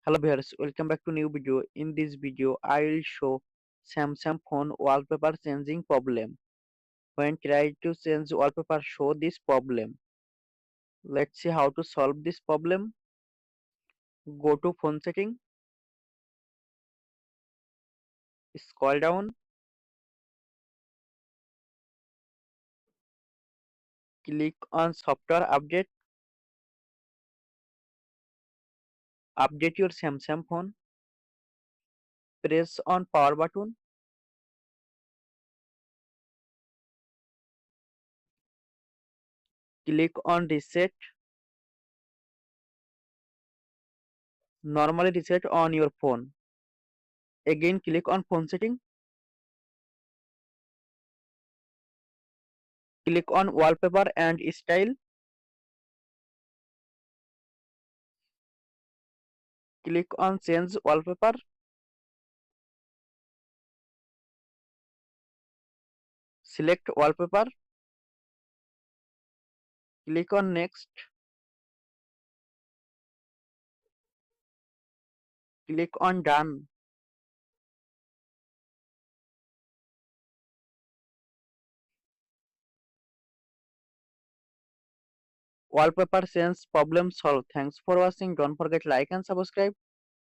Hello viewers, welcome back to new video. In this video, I will show Samsung phone wallpaper changing problem. When try to change wallpaper, show this problem. Let's see how to solve this problem. Go to phone setting, scroll down, click on software update, update your Samsung phone, press on power button, click on reset, normally reset on your phone. Again click on phone setting, click on wallpaper and style, click on change wallpaper, select wallpaper, click on next, click on done. Wallpaper change problem solved. Thanks for watching. Don't forget like and subscribe.